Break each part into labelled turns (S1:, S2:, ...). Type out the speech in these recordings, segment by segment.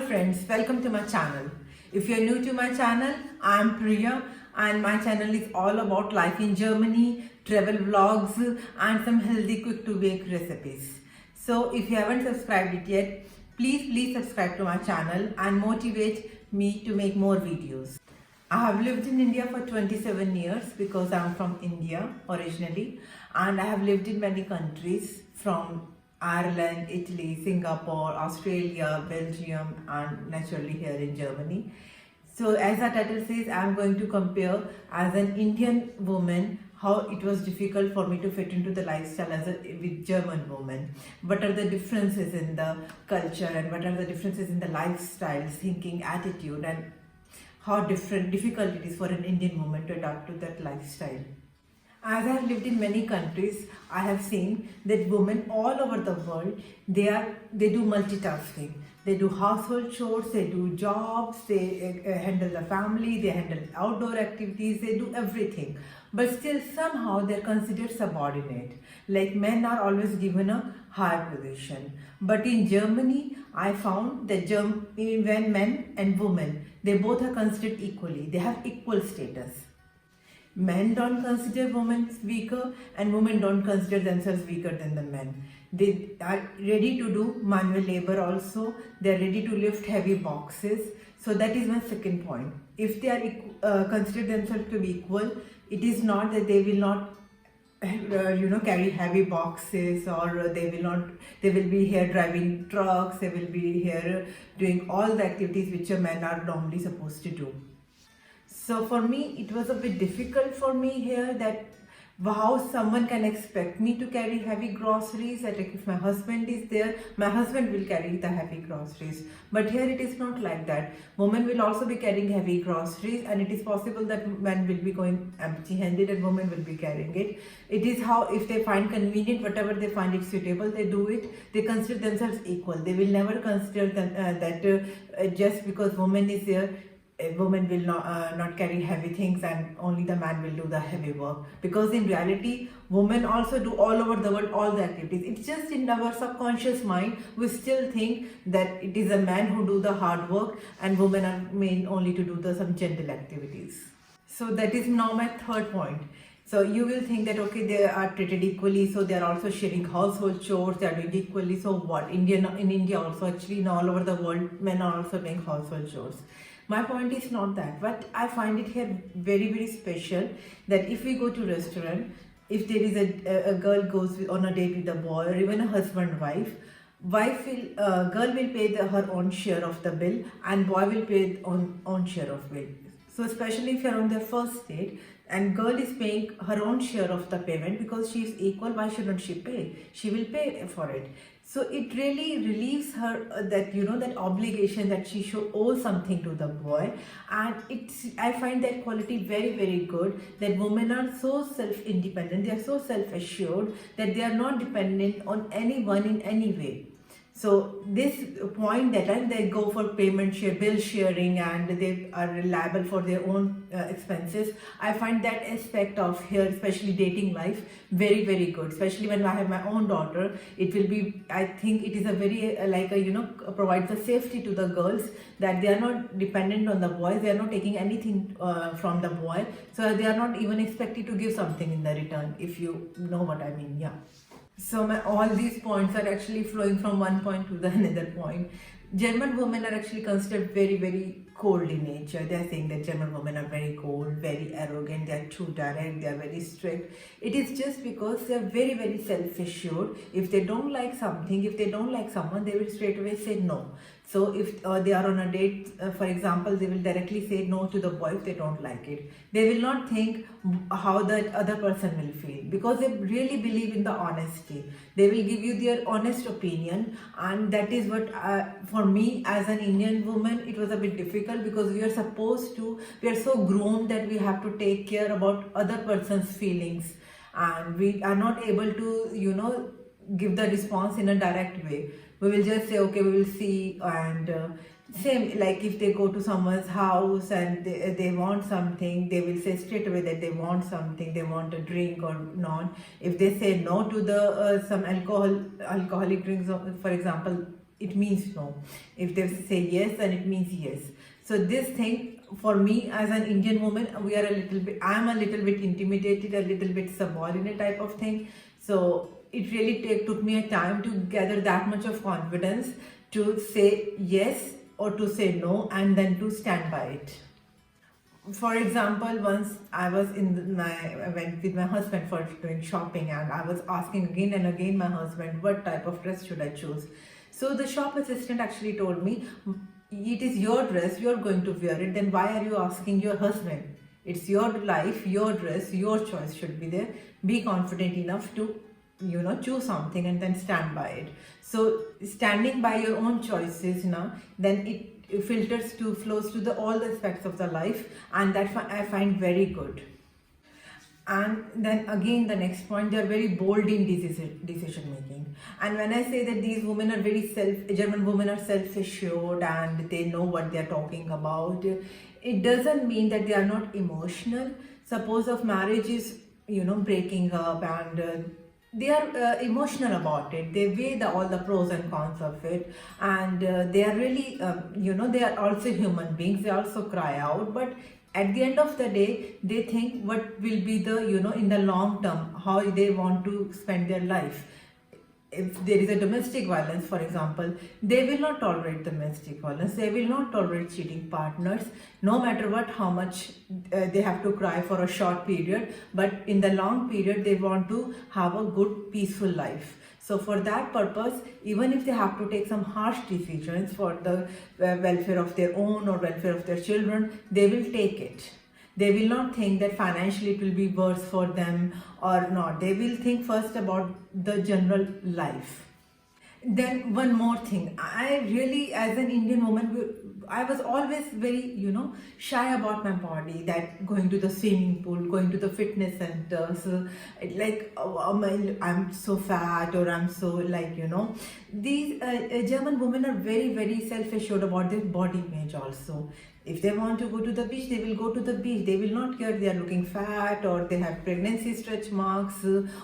S1: friends, welcome to my channel. If you're new to my channel, I'm Priya and my channel is all about life in Germany, travel vlogs and some healthy quick to bake recipes. So if you haven't subscribed it yet, please subscribe to my channel and motivate me to make more videos. I have lived in India for 27 years because I'm from India originally, and I have lived in many countries from Ireland, Italy, Singapore, Australia, Belgium and naturally here in Germany. So as the title says, I'm going to compare as an Indian woman how it was difficult for me to fit into the lifestyle as a with German woman. What are the differences in the culture and what are the differences in the lifestyle, thinking, attitude, and how difficult it is for an Indian woman to adapt to that lifestyle. As I have lived in many countries, I have seen that women all over the world, they do multitasking. They do household chores, they do jobs, they handle the family, they handle outdoor activities, they do everything. But still somehow they're considered subordinate. Like men are always given a higher position. But in Germany, I found that when men and women, they both are considered equally. They have equal status. Men don't consider women weaker and women don't consider themselves weaker than the men. They are ready to do manual labor also. They are ready to lift heavy boxes. So that is my second point. If they are consider themselves to be equal, it is not that they will not carry heavy boxes, or they will be here driving trucks, they will be here doing all the activities which a men are normally supposed to do. So for me, it was a bit difficult for me here that how someone can expect me to carry heavy groceries, that if my husband is there, my husband will carry the heavy groceries. But here it is not like that. Women will also be carrying heavy groceries, and it is possible that men will be going empty-handed and women will be carrying it. It is how, if they find convenient, whatever they find it suitable, they do it. They consider themselves equal. They will never consider that just because woman is there, a woman will not carry heavy things and only the man will do the heavy work, because in reality women also do all over the world all the activities. It's just in our subconscious mind we still think that it is a man who do the hard work and women are made only to do some gentle activities. So that is now my third point. So you will think that okay, they are treated equally, so they are also sharing household chores, they are doing equally. So what? In India also, actually in all over the world, men are also doing household chores. My point is not that, but I find it here very special that if we go to restaurant, if there is a girl goes on a date with a boy, or even a husband girl will pay her own share of the bill and boy will pay own share of bill. So especially if you're on their first date and girl is paying her own share of the payment because she is equal, why shouldn't she pay? She will pay for it. So it really relieves her that obligation that she should owe something to the boy, and I find that quality very good, that women are so self-independent, they are so self-assured that they are not dependent on anyone in any way. So this point that they go for payment share, bill sharing, and they are liable for their own expenses, I find that aspect of here, especially dating life, very good. Especially when I have my own daughter, it will be, I think it is a very provides a safety to the girls that they are not dependent on the boys, they are not taking anything from the boy, so they are not even expected to give something in the return, if you know what I mean. Yeah. So all these points are actually flowing from one point to the another point. German women are actually considered very cold in nature. They are saying that German women are very cold, very arrogant, they are too direct, they are very strict. It is just because they are very self-assured. If they don't like something, if they don't like someone, they will straight away say no. So if they are on a date, for example, they will directly say no to the boy if they don't like it. They will not think how that other person will feel, because they really believe in the honesty. They will give you their honest opinion, and that is what for me as an Indian woman, it was a bit difficult, because we are so groomed that we have to take care about other person's feelings, and we are not able to give the response in a direct way. We will just say okay, we will see, and same like if they go to someone's house and they want something, they will say straight away that they want something, they want a drink or not. If they say no to the some alcoholic drinks, for example, it means no. If they say yes, then it means yes. So this thing for me as an Indian woman, I'm a little bit intimidated, a little bit subordinate type of thing. So it really took me a time to gather that much of confidence to say yes or to say no, and then to stand by it. For example, once I went with my husband for doing shopping, and I was asking again and again my husband what type of dress should I choose. So the shop assistant actually told me, it is your dress, you're going to wear it, then why are you asking your husband? It's your life, your dress, your choice should be there. Be confident enough to choose something and then stand by it. So standing by your own choices now, then it flows to all the aspects of the life, and that I find very good. And then again, the next point, they are very bold in decision making. And when I say that these women are German women are self-assured and they know what they are talking about, it doesn't mean that they are not emotional. Suppose if marriage is breaking up, and they are emotional about it. They weigh all the pros and cons of it, and they are really they are also human beings. They also cry out, but at the end of the day, they think what will be the in the long term, how they want to spend their life. If there is a domestic violence, for example, they will not tolerate domestic violence. They will not tolerate cheating partners, no matter what, how much they have to cry for a short period. But in the long period, they want to have a good, peaceful life. So for that purpose, even if they have to take some harsh decisions for the welfare of their own or welfare of their children, they will take it. They will not think that financially it will be worse for them or not. They will think first about the general life. Then one more thing, I really, as an Indian woman, I was always very, shy about my body, that going to the swimming pool, going to the fitness center, so like, I'm so fat, or I'm so these German women are very, very self-assured about their body image also. If they want to go to the beach, they will go to the beach. They will not care they are looking fat, or they have pregnancy stretch marks,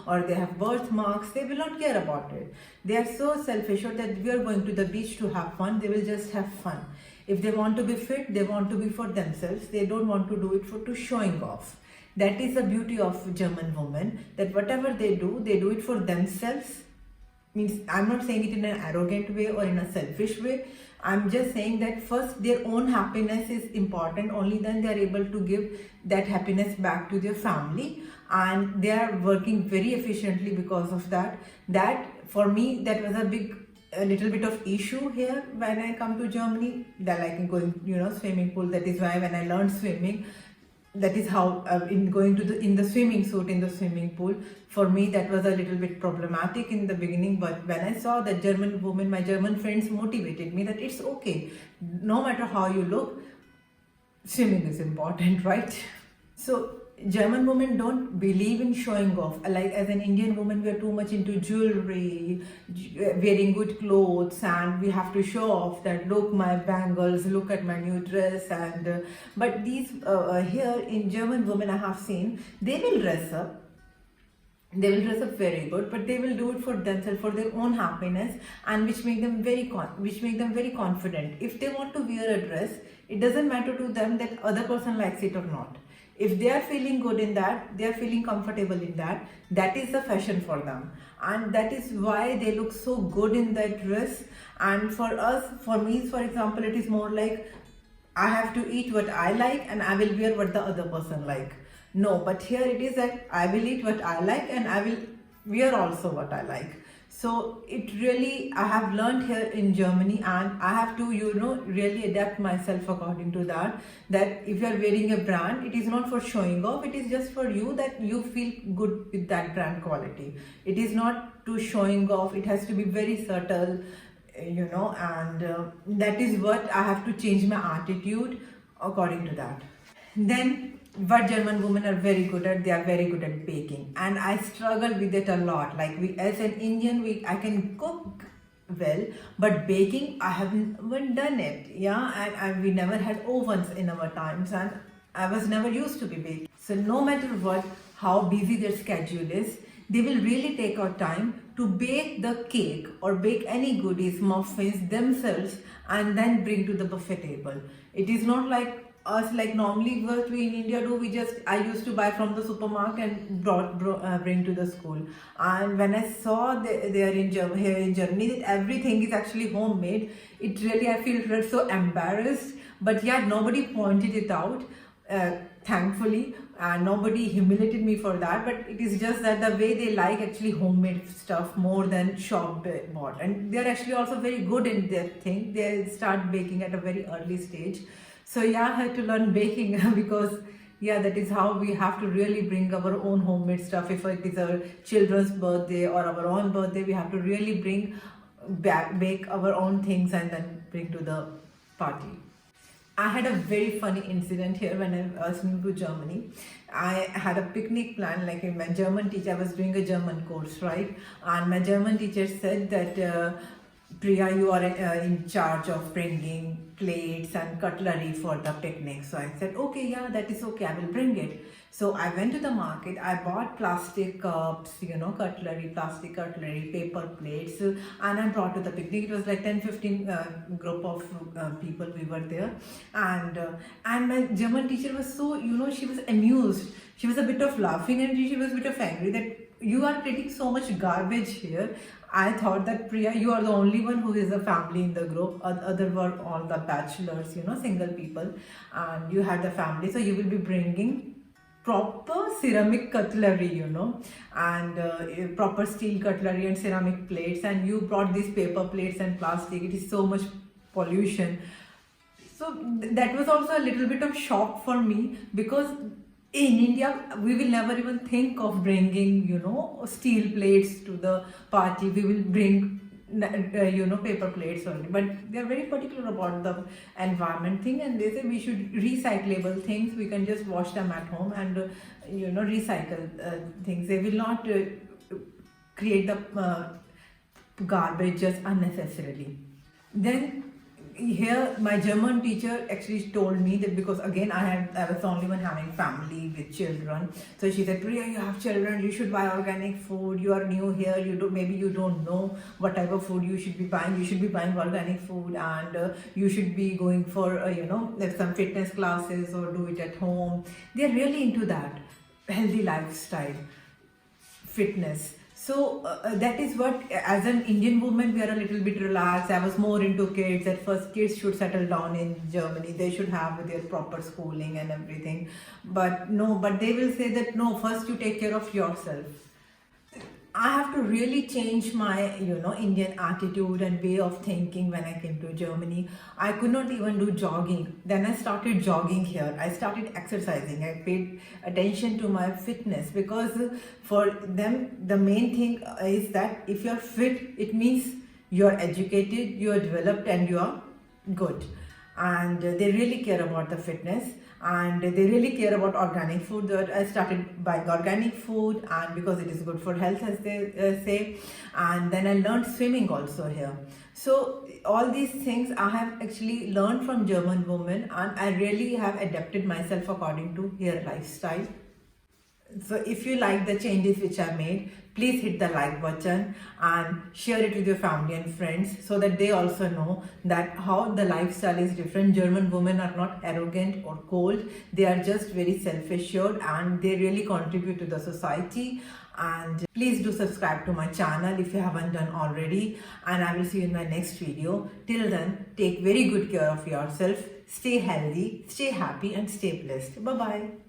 S1: or they have birth marks. They will not care about it. They are so self-assured that we are going to the beach to have fun. They will just have fun. If they want to be fit, they want to be for themselves. They don't want to do it to showing off. That is the beauty of German women, that whatever they do it for themselves. Means I'm not saying it in an arrogant way or in a selfish way. I'm just saying that first their own happiness is important. Only then they are able to give that happiness back to their family, and they are working very efficiently because of that. That for me, that was a little bit of issue here when I come to Germany. That like going swimming pool. That is why when I learned swimming, that is how in going to the swimming suit in the swimming pool, for me that was a little bit problematic in the beginning. But when I saw that German women, my German friends motivated me that it's okay, no matter how you look, swimming is important, right? So German women don't believe in showing off. Like as an Indian woman, we are too much into jewelry, wearing good clothes, and we have to show off that look my bangles, look at my new dress. And but these here in German women I have seen, they will dress up. They will dress up very good, but they will do it for themselves, for their own happiness, and which make them very confident. If they want to wear a dress, it doesn't matter to them that other person likes it or not. If they are feeling good in that, they are feeling comfortable in that, that is the fashion for them, and that is why they look so good in that dress. And for me, for example, it is more like I have to eat what I like and I will wear what the other person like. No, but here it is that I will eat what I like and I will wear also what I like. So it really, I have learned here in Germany, and I have to, really adapt myself according to that. That if you are wearing a brand, it is not for showing off. It is just for you, that you feel good with that brand quality. It is not to showing off. It has to be very subtle, and that is what I have to change my attitude according to that. Then what German women are very good at, they are very good at baking, and I struggle with it a lot. Like as an Indian, I can cook well, but baking I haven't done it. Yeah, and we never had ovens in our times, and I was never used to be baking. So no matter what, how busy their schedule is, they will really take out time to bake the cake or bake any goodies, muffins themselves, and then bring to the buffet table. It is not like us, like normally what we in India do, I used to buy from the supermarket and bring to the school. And when I saw here in Germany that everything is actually homemade, it really, I feel so embarrassed. But yeah, nobody pointed it out, thankfully, and nobody humiliated me for that. But it is just that the way they like actually homemade stuff more than shop bought, and they are actually also very good in their thing. They start baking at a very early stage. So yeah, I had to learn baking because yeah, that is how we have to really bring our own homemade stuff. If it is our children's birthday or our own birthday, we have to really bake our own things and then bring to the party. I had a very funny incident here when I was new to Germany. I had a picnic plan, like in my German teacher, I was doing a German course, right? And my German teacher said that, Priya, you are in charge of bringing plates and cutlery for the picnic. So I said, okay, yeah, that is okay, I will bring it. So I went to the market, I bought plastic cups, cutlery, plastic cutlery, paper plates, and I brought to the picnic. It was like 10-15 group of people, we were there. And my German teacher was so, she was amused. She was a bit of laughing and she was a bit of angry that you are creating so much garbage here. I thought that, Priya, you are the only one who is a family in the group. Other were all the bachelors, single people, and you had the family. So you will be bringing proper ceramic cutlery, and proper steel cutlery and ceramic plates, and you brought these paper plates and plastic. It is so much pollution. So that was also a little bit of shock for me, because in India, we will never even think of bringing, steel plates to the party. We will bring, paper plates only. But they are very particular about the environment thing, and they say we should recyclable things. We can just wash them at home and, recycle things. They will not create the garbage just unnecessarily. Then here my German teacher actually told me that, because again I was the only one having family with children, so she said, Priya, you have children, you should buy organic food. You are new here, maybe you don't know what type of food you should be buying. You should be buying organic food, and you should be going for like some fitness classes or do it at home. They are really into that healthy lifestyle, fitness. So that is what, as an Indian woman, we are a little bit relaxed. I was more into kids. At first, kids should settle down in Germany. They should have their proper schooling and everything. But no, but they will say that, no, first you take care of yourself. I have to really change my, Indian attitude and way of thinking when I came to Germany. I could not even do jogging. Then I started jogging here. I started exercising. I paid attention to my fitness, because for them, the main thing is that if you're fit, it means you're educated, you're developed, and you're good. And they really care about the fitness, and they really care about organic food. I started buying organic food, and because it is good for health, as they say. And then I learned swimming also here. So all these things I have actually learned from German women, and I really have adapted myself according to their lifestyle. So if you like the changes which I made, please hit the like button and share it with your family and friends, so that they also know that how the lifestyle is different. German women are not arrogant or cold. They are just very self-assured, and they really contribute to the society. And please do subscribe to my channel if you haven't done already, and I will see you in my next video. Till then, take very good care of yourself. Stay healthy, stay happy, and stay blessed. Bye-bye.